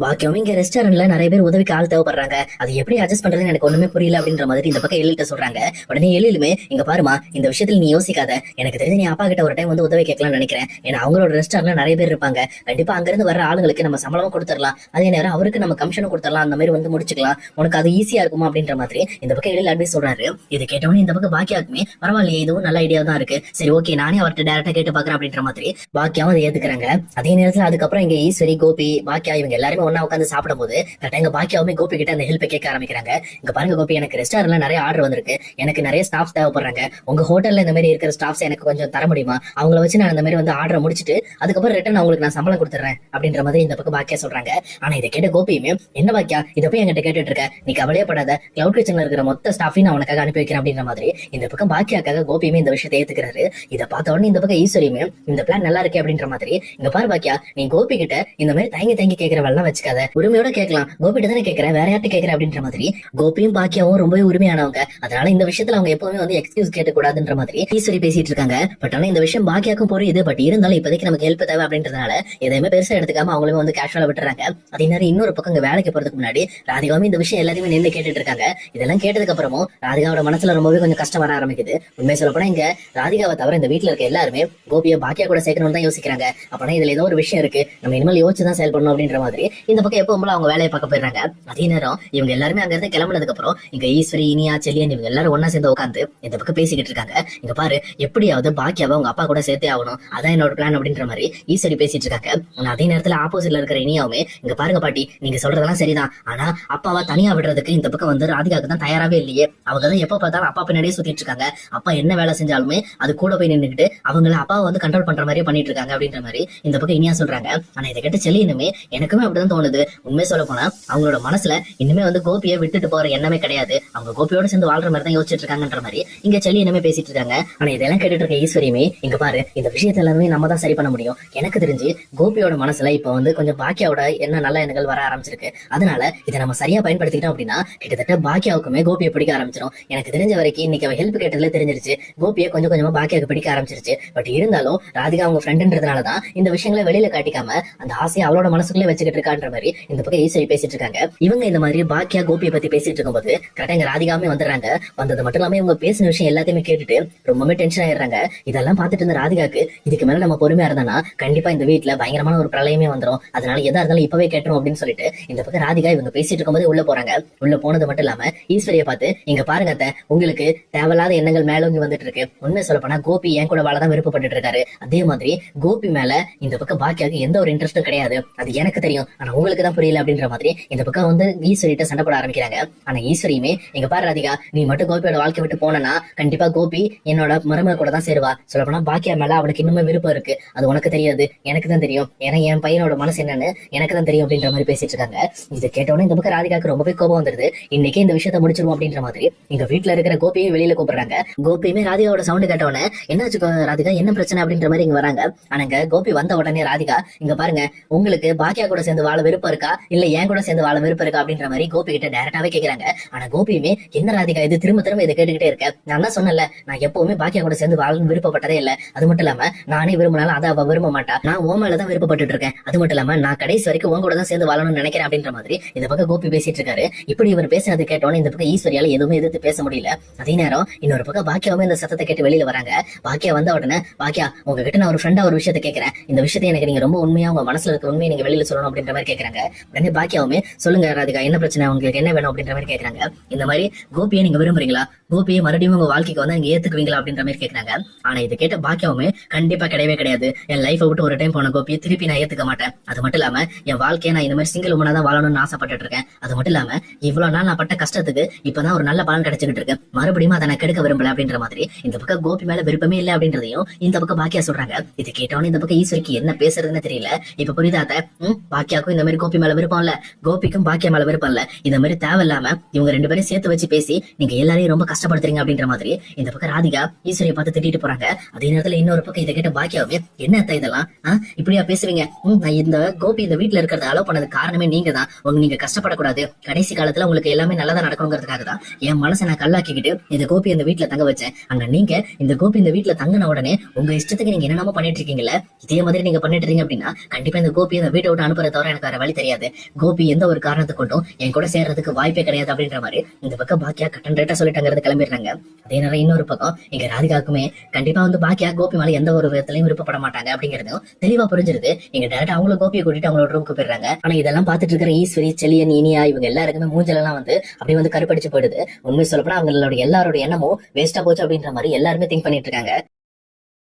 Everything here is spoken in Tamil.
பாக்கியம் இங்க ரெஸ்டாரண்ட்ல நிறைய பேர் உதவிக்கு ஆள் தேவைப்படுறாங்க. அது எப்படி அட்ஜஸ்ட் பண்றதுன்னு எனக்கு ஒண்ணுமே புரியல அப்படின்ற மாதிரி இந்த பக்கம் எழில்கிட்ட சொல்றாங்க. உடனே எழிலுமே, இங்க பாருமா, இந்த விஷயத்துல நீ யோசிக்காத. எனக்கு தெரிஞ்சு நீ அப்பா கிட்ட ஒரு டைம் வந்து உதவி கேட்கலாம்னு நினைக்கிறேன். ஏன்னா அவங்களோட ரெஸ்டாரண்ட்ல நிறைய பேர் இருப்பாங்க. கண்டிப்பா அங்க இருந்து வர ஆளுங்களுக்கு நம்ம சம்பளமும் கொடுத்துடலாம், அதே நேரம் அவருக்கு நம்ம கமிஷனும் கொடுத்துடலாம். அந்த மாதிரி வந்து முடிச்சுக்கலாம். உனக்கு அது ஈஸியா இருக்குமா அப்படின்ற மாதிரி இந்த பக்கம் எழில் அட்வைஸ் சொல்றாரு. இது கேட்டவொடனே இந்த பக்கம் பாக்கியாக்குமே பரவாயில்லையே, இதுவும் நல்ல ஐடியா தான் இருக்கு. சரி ஓகே, நானே அவர்கிட்ட டேரக்டா கேட்டு பாக்குறேன் அப்படின்ற மாதிரி பாக்கியாவும் அதை ஏத்துக்கிறாங்க. அதே நேரத்துல அதுக்கப்புறம் இங்க ஈஸ்வரி, கோபி, பாக்கியா இவங்க எல்லாருமே ஒன்னா உட்காந்து சாப்பிடும் போது கரெக்டா எங்க பாக்கியாவுமே கோபி கிட்ட அந்த ஹெல்ப் கேட்க ஆரம்பிக்கிறாங்க. இங்க பாருங்க கோபி, எனக்கு ரெஸ்டாரண்ட்ல நிறைய ஆர்டர் வந்திருக்கு, எனக்கு நிறைய ஸ்டாஃப்ஸ் தேவைப்படுறாங்க. உங்க ஹோட்டல்ல இந்த மாதிரி இருக்கிற ஸ்டாஃப்ஸ் எனக்கு கொஞ்சம் தர முடியுமா? அவங்கள வச்சு நான் இந்த மாதிரி வந்து ஆர்டர் முடிச்சிட்டு அதுக்கப்புறம் ரிட்டர்ன் அவங்களுக்கு நான் சம்பளம் கொடுத்துறேன் அப்படின்ற மாதிரி இந்த பக்கம் பாக்கியா சொல்றாங்க. ஆனா இதை கேட்ட கோபியுமே, என்ன பாக்கியா இதை போய் என்கிட்ட கேட்டுட்டு இருக்க, நீ கவலையே படாத, கிளவுட் கிச்சன்ல இருக்கிற மொத்த ஸ்டாஃபையும் நான் உனக்காக அனுப்பி வைக்கிறேன் அப்படின்ற மாதிரி இந்த பக்கம் பாக்கியாக்காக கோபியுமே இந்த விஷயத்தை ஏத்துக்கிறாரு. இதை பார்த்த உடனே இந்த பக்கம் ஈஸ்வரியுமே, இந்த பிளான் நல்லா இருக்கே அப்படின்ற மாதிரி, இங்க பாரு பாக்கியா, நீ கோபி கிட்ட இந்த மாதிரி தயங்கி தயங்கி கேட்கிற வெள்ளம் வச்சுக்காத, உரிமையோட கேட்கலாம். கோபிட்ட தானே கேட்கிறேன், வேற யார்ட்ட கேட்கிறேன் அப்படின்ற மாதிரி கோபியும் பாக்கியாவும் ரொம்பவே உரிமையானவங்க. அதனால இந்த விஷயத்துல அவங்க எப்பவுமே வந்து எக்ஸ்கியூஸ் கேட்க கூடாதுன்ற மாதிரி ஈஸ்வரி பேசிட்டு இருக்காங்க. பட் ஆனா இந்த விஷயம் பாக்கியாக்கும் புரியுது. பட் இருந்தாலும் இப்போதைக்கு நமக்கு ஹெல்ப் தேவை அப்படின்றதுனால எதையுமே பெருசா எடுத்துக்காம அவங்களுமே வந்து கேஷுவலா விட்டுறாங்க. அதே நேரம் இன்னொரு பக்கம் இங்க வேலைக்கு போறதுக்கு முன்னாடி ராதிகாவும் இந்த விஷயம் எல்லாத்தையுமே நின்று கேட்டுட்டு இருக்காங்க. இதெல்லாம் கேட்டதுக்கு அப்புறமும் ராதிகாவோட மனசுல ரொம்பவே கொஞ்சம் கஷ்டம் வர ஆரம்பிக்குது. உண்மை சொல்ல போனா இங்க ராதிகாவை தவிர இந்த வீட்டுல இருக்க எல்லாருமே கோபியை பாக்கியா கூட சேர்க்கணும்னு தான் யோசிக்கிறாங்க. அப்பனா இதுல ஏதோ ஒரு விஷயம் இருக்கு, நம்ம இனிமேல் யோசிச்சுதான் செயல்படணும் அப்படின்ற மாதிரி இந்த பக்கம் எப்பவும் அவங்க வேலையை பார்க்க போயிடுறாங்க. அதே நேரம் இவங்க எல்லாருமே அங்க இருந்து கிளம்புனதுக்கு அப்புறம் இங்க ஈஸ்வரி, இனியா, செல்லியன் இவங்க எல்லாரும் ஒன்னா சேர்ந்து உட்காந்து இந்த பக்கம் பேசிக்கிட்டு இருக்காங்க. இங்க பாரு, எப்படியாவது பாக்கியாவை உங்க அப்பா கூட சேர்த்தே ஆகணும், அதான் என்னோட பிளான் அப்படின்ற மாதிரி ஈஸ்வரி பேசிட்டு இருக்காங்க. ஆனா அதே நேரத்துல ஆப்போசிட்ல இருக்கிற இனியாவுமே, இங்க பாருங்க பாட்டி, நீங்க சொல்றதெல்லாம் சரிதான், ஆனா அப்பாவை தனியா விடுறதுக்கு இந்த பக்கம் வந்து ராதிகாவுக்கு தான் தயாராவே இல்லையே. அவங்க தான் எப்ப பார்த்தாலும் அப்பா பின்னாடியே சுத்திட்டு இருக்காங்க. அப்பா என்ன வேலை செஞ்சாலுமே அது கூட போய் நின்றுட்டு அவங்கள அப்பாவை வந்து கண்ட்ரோல் பண்ற மாதிரியே பண்ணிட்டு இருக்காங்க அப்படின்ற மாதிரி இந்த பக்கம் இனியா சொல்றாங்க. ஆனா இதை கேட்டு செல்லியனுமே, எனக்குமே அப்படிதான் தோணுது. உண்மை சொல்ல போனா அவங்களோட மனசுல இன்னுமே வந்து கோபியை விட்டுட்டு போற எண்ணமே கிடையாது, அவங்க கோபியோட சேர்ந்து வாழ்ற மாதிரி தான் யோசிச்சுட்டு இருக்காங்கன்ற மாதிரி இங்க செல்லியனுமே பேசிட்டு இருக்காங்க. ஆனா இதெல்லாம் கேட்டுட்டு இருக்க ஈஸ்வரியுமே, இங்க பாரு, இந்த விஷயத்த எல்லாமே நம்ம தான் சரி பண்ண முடியும். எனக்கு தெரிஞ்சு கோபியோட மனசுல இப்ப வந்து கொஞ்சம் பாக்கியாவோட என்ன நல்ல எண்ணங்கள் வர ஆரம்பிச்சிருக்கு. அதனால இதை நம்ம சரியா பயன்படுத்திக்கிட்டோம் அப்படின்னா கிட்டத்தட்ட பாக்கியாவுக்குமே கோபியை பிடிக்க ஆரம்பிச்சிடும். எனக்கு தெரிஞ்ச வரைக்கும் இன்னைக்கு அவ ஹெல்ப் கேட்டதுல தெரிஞ்சிருச்சு, கோபியை கொஞ்சம் கொஞ்சமா பாக்கியாவுக்கு பிடிக்க ஆரம்பிச்சிருச்சு. பட் இருந்தாலும் ராதிகா அவங்க ஃப்ரெண்டுன்றதுனாலதான் இந்த விஷயங்களை வெளியில காட்டிக்காம அந்த ஆசையை அவளோட மனசுக்குள்ளே வச்சுக்கிட்டு இருக்கான்ற மாதிரி இந்த பக்கம் ஈஸ்வரி பேசிட்டு இருக்காங்க. இவங்க இந்த மாதிரி பாக்கியா கோபியை பத்தி பேசிட்டு இருக்கும்போது கரெக்டா இங்க ராதிகாமே வந்துடுறாங்க. வந்தது மட்டும் இல்லாம இவங்க பேசின விஷயம் எல்லாத்தையுமே கேட்டுட்டு ரொம்பவே டென்ஷன் ஆயிடுறாங்க. இதெல்லாம் பார்த்துட்டு இருந்த ராதிகாக்கு இதுக்கு மேல நம்ம பொறுமையா இருந்தோம்னா கண்டிப்பா இந்த வீட்டுல பயங்கரமான ஒரு பிரளயமே வந்துடும், அதனால எதா இருந்தாலும் இப்பவே கேட்டுரும் அப்படின்னு சொல்லிட்டு இந்த பக்கம் ராதிகா இவங்க பேசிட்டு இருக்கும்போது உள்ள போறாங்க. உள்ள போனது மட்டும் இல்லாம ஈஸ்வரியை பார்த்து, இங்க பாருங்க அத்தை, உங்களுக்கு தேவையில்லாத எண்ணங்கள் மேலோங்கி வந்துட்டு இருக்கு. உண்மை சொல்ல போனா கோபி என் கூட வாழதான் விருப்பப்பட்டு இருக்காரு. அதே மாதிரி கோபி மேல இந்த பக்கம் பாக்கியாக்கு எந்த ஒரு இன்ட்ரெஸ்டும் கிடையாது, அது எனக்கு தெரியும், ஆனா உங்களுக்கு தான் புரியல அப்படின்ற மாதிரி இந்த பக்கம் வந்து ஈஸ்வரிட்ட சண்டை போட ஆரம்பிக்கிறாங்க. ஆனா ஈஸ்வரியுமே, எங்க பாரு ராதிகா, நீ மட்டும் கோபியோட வாழ்க்கை விட்டு போனா கண்டிப்பா கோபி என்னோட மருமக கூட தான் சேருவா. சொல்ல போனா பாக்கியா மேல அவளுக்கு இன்னுமே விருப்பம் இருக்கு, அது உனக்கு தெரியாது, எனக்கு தான் தெரியும், ஏன்னா என் பையனோட மனசு என்னன்னு எனக்கு தான் தெரியும் அப்படின்ற மாதிரி பேசிட்டு இருக்காங்க. இது கேட்டோன்னே இந்த பக்கம் ராதிகாக்கு ரொம்பவே கோபம் வந்துருது. இன்னைக்கே இந்த விஷயத்த முடிச்சிருவோம் அப்படின்ற மாதிரி இங்க வீட்டுல இருக்கிற கோபியை வெளியில கூப்பிடுறாங்க. கோபியுமே ராதிகாவோட சவுண்ட் கேட்டவுடனே, என்னாச்சு ராதிகா, என்ன பிரச்சனை அப்படின்ற மாதிரி இங்க வராங்க. ஆனா இங்க கோபி வந்த உடனே ராதிகா, இங்க பாருங்க, உங்களுக்கு பாக்கியா கூட சேர்ந்து வாழ விருப்பம் இருக்கா இல்ல என் கூட சேர்ந்து வாழ விருப்பம் இருக்கா அப்படின்ற மாதிரி கோபி கிட்ட டைரக்டாவே கேக்குறாங்க. ஆனா கோபியுமே, என்ன ராதிகா இது திரும்ப திரும்ப இதை கேட்டுக்கிட்டே இருக்க, நான் தான் சொன்னல, நான் எப்பவுமே பாக்கியா கூட சேர்ந்து வாழ விருப்பப்பட்டதே இல்ல, அது மட்டும் இல்லாம நானே விரும்பினாலும் அதை அவ விரும்ப மாட்டா, நான் உன் மேலதான் விருப்பப்பட்டு இருக்கேன், அது மட்டும் இல்லாம நான் கடைசி வரைக்கும் உன் கூட தான் சேர்ந்து வாழணும்னு நினைக்கிறேன் அப்படின்ற மாதிரி இந்த பக்கம் கோபி பேசிட்டு இருக்காரு. இப்படி இவர் பேசுறது கேட்டோன்னு இந்த பக்கம் ஈஸ்வரியால எதுவுமே எதிர்த்து பேச முடியல. அதே நேரம் இன்னொரு பக்கம் பாக்கியாவுமே இந்த சத்தத்தை கேட்டு வெளியில வராங்க. பாக்கியா வந்த உடனே, பாக்கியா உங்ககிட்ட நான் ஒரு ஃப்ரெண்டா ஒரு விஷயத்தை கேட்கிறேன், இந்த விஷயத்தை எனக்கு நீங்க ரொம்ப உண்மையா உங்க மனசுல இருக்க உண்மையை நீங்க வெளியில சொல்லணும் அப்படின்ற மாதிரி கேட்கறாங்க. உடனே பாக்கியாவுமே, சொல்லுங்க ராதிகா, என்ன பிரச்சனை, உங்களுக்கு என்ன வேணும் அப்படின்ற மாதிரி கேட்கறாங்க. இந்த மாதிரி கோபியை நீங்க விரும்புறீங்களா, கோபியை மறுபடியும் உங்க வாழ்க்கைக்கு வந்து நீங்க ஏத்துக்குவீங்களா அப்படின்ற மாதிரி கேட்கறாங்க. ஆனா இதை கேட்ட பாக்கியாவுமே, கண்டிப்பா கிடையவே கிடையாது, என் லைஃபை விட்டு ஒரு டைம் போன கோபியை திருப்பி நான் ஏத்துக்க மாட்டேன், அது மட்டும் இல்லாம என் வாழ்க்கையை நான் இந்த மாதிரி சிங்கிள் உமனா தான் வாழணும்னு ஆசைப்பட்டு இருக்கேன், அது மட்டும் இல்லாம இவ்வளவு நாள் நான் பட்ட கஷ்டத்துக்கு இப்பதான் ஒரு நல்ல பலன் கிடைச்சிட்டு இருக்கு, மறுபடியும் அதை நான் கெடுக்க விரும்பல அப்படின்ற மாதிரி இந்த பக்கம் கோபி மேல விருப்பமே இல்லை அப்படின்றதையும் இந்த பக்கம் பாக்கியா சொல்றாங்க. இது கேட்டவனே இந்த பக்கம் ஈஸ்வரிக்கு என்ன பேசுறதுன்னு தெரியல. இப்ப புரியுதாத்த, பாக்கியாக்கும் இந்த மாதிரி கோபி மேல விருப்பம் இல்ல, கோபிக்கும் பாக்கியா மேல விருப்பம் இல்ல, இந்த மாதிரி தேவையில்லாம இவங்க ரெண்டு பேரும் சேர்த்து வச்சு பேசி நீங்க எல்லாரையும் ரொம்ப கஷ்டப்படுத்துறீங்க அப்படின்ற மாதிரி இந்த பக்கம் ராதிகா ஈஸ்வரியை பார்த்து திட்டிட்டு போறாங்க. அதே நேரத்துல இன்னொரு பக்கம் இதை கேட்ட பாக்கியாவே, என்ன இதெல்லாம் இப்படியா பேசுவீங்க, இந்த கோபி இந்த வீட்டுல இருக்கிறத அலோவ் பண்ணது காரணமே நீங்க தான், நீங்க கஷ்டப்படக்கூடாது, கடைசி காலத்துல உங்களுக்கு எல்லாமே நல்லதா நடக்கணுங்கிறதுக்காக தான் என் மனசை நான் கல்லாக்கிக்கிட்டு இந்த கோபி இந்த வீட்டுல தங்க வச்சேன். ஆனா நீங்க இந்த கோபி இந்த வீட்டுல தங்கின உடனே உங்க இஷ்டத்துக்கு நீங்க என்னென்னமோ பண்ணிட்டு இருக்கீங்கல்ல, இதே மாதிரி நீங்க பண்ணிட்டு இருக்கீங்க அப்படின்னா கண்டிப்பா இந்த கோபி இந்த வீட்டை விட்டு அனுப்புறத தவிர தவிர எனக்கு வேற வழி தெரியாது. கோபி எந்த ஒரு காரணத்தை கொண்டும் என் கூட சேர்றதுக்கு வாய்ப்பே கிடையாது அப்படின்ற மாதிரி இந்த பக்கம் பாக்கியா கட்டன் ரேட்டா சொல்லிட்டாங்கிறது கிளம்பிடுறாங்க. அதே நேரம் இன்னொரு பக்கம் இங்க ராதிகாவுக்குமே கண்டிப்பா வந்து பாக்கியா கோபி மேல எந்த ஒரு விதத்திலையும் விருப்பப்பட மாட்டாங்க அப்படிங்கிறதும் தெளிவா புரிஞ்சிருது. இங்க டேரக்டா அவங்களும் கோபியை கூட்டிட்டு அவங்களோட ரூமுக்கு போயிடுறாங்க. ஆனா இதெல்லாம் பாத்துட்டு இருக்கிற ஈஸ்வரி, செலியன், இனியா இவங்க எல்லாருக்குமே மூஞ்சலாம் வந்து அப்படியே வந்து கருப்படிச்சு போயிடுது. உண்மை சொல்லப்போனா அவங்களோட எல்லாரோட எண்ணமும் வேஸ்டா போச்சு அப்படின்ற மாதிரி எல்லாருமே திங்க் பண்ணிட்டு இருக்காங்க.